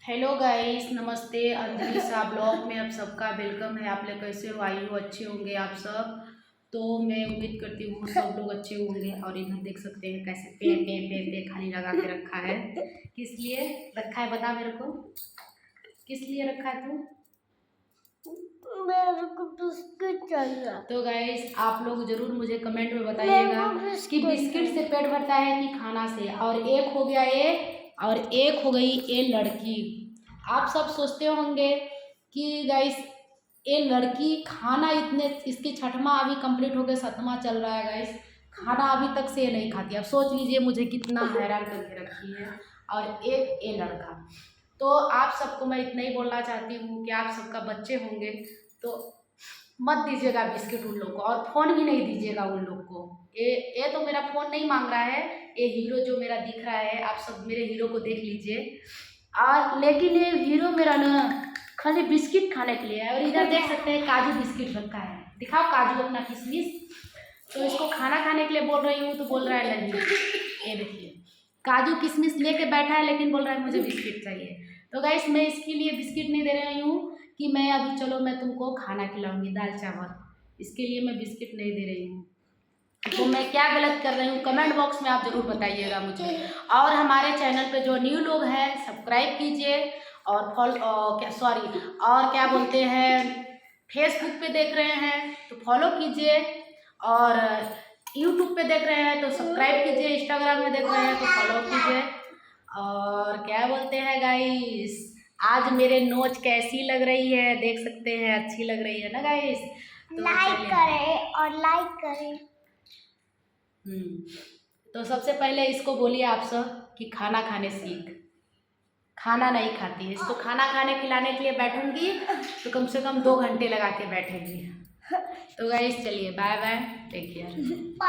Hello guys, नमस्ते। अंजलि सा blog में आप सबका वेलकम है। आप लोग कैसे हो? आई हो अच्छे होंगे आप सब। तो मैं उम्मीद करती हूँ सब लोग अच्छे होंगे। और इधर देख सकते हैं कैसे पे पे पे पे खाली लगा के रखा है। किस लिए रखा है बता मेरे को, किस लिए रखा है तू? मेरे को बिस्किट चाहिए। तो गाइस आप लोग जरूर मुझे कमेंट में बताइएगा कि बिस्किट से पेट भरता है कि खाना से। और एक हो गया ये, और एक हो गई ये लड़की। आप सब सोचते होंगे कि गाइस ये लड़की खाना इतने, इसकी छठवां अभी कंप्लीट हो गया, सातवां चल रहा है गाइस, खाना अभी तक से ये नहीं खाती। अब सोच लीजिए मुझे कितना हैरान करके रखी है। और एक ये लड़का। तो आप सबको मैं इतना ही बोलना चाहती हूँ कि आप सबका बच्चे होंगे तो मत दीजिएगा बिस्किट उन लोग को, और फ़ोन भी नहीं दीजिएगा उन लोग को। ये तो मेरा फ़ोन नहीं मांग रहा है, ये हीरो जो मेरा दिख रहा है, आप सब मेरे हीरो को देख लीजिए। और लेकिन ये हीरो मेरा ना खाली बिस्किट खाने के लिए है। और इधर देख सकते हैं काजू बिस्किट रखा है, दिखाओ काजू अपना किशमिश। तो इसको खाना खाने के लिए बोल रही हूँ तो बोल रहा है नहीं। ये देखिए काजू किशमिश लेके बैठा है, लेकिन बोल रहा है मुझे बिस्किट चाहिए। तो गाइस मैं इसके लिए बिस्किट नहीं दे रही हूँ कि मैं अभी चलो मैं तुमको खाना खिलाऊंगी दाल चावल, इसके लिए मैं बिस्किट नहीं दे रही हूँ। तो मैं क्या गलत कर रही हूँ कमेंट बॉक्स में आप ज़रूर बताइएगा मुझे। और हमारे चैनल पे जो न्यू लोग हैं सब्सक्राइब कीजिए, और और क्या बोलते हैं, फेसबुक पे देख रहे हैं तो फॉलो कीजिए, और यूट्यूब पे देख रहे हैं तो सब्सक्राइब कीजिए, इंस्टाग्राम में देख रहे हैं तो फॉलो कीजिए। और क्या बोलते हैं गाइस, आज मेरे नोच कैसी लग रही है देख सकते हैं, अच्छी लग रही है ना गाइस? तो लाइक करें और लाइक करें। तो सबसे पहले इसको बोलिए आप सब कि खाना खाने सीख। खाना नहीं खाती है, इसको खाना खाने खिलाने के लिए बैठूंगी तो कम से कम 2 घंटे लगा के बैठेंगी। तो गाइस चलिए बाय बाय, टेक केयर।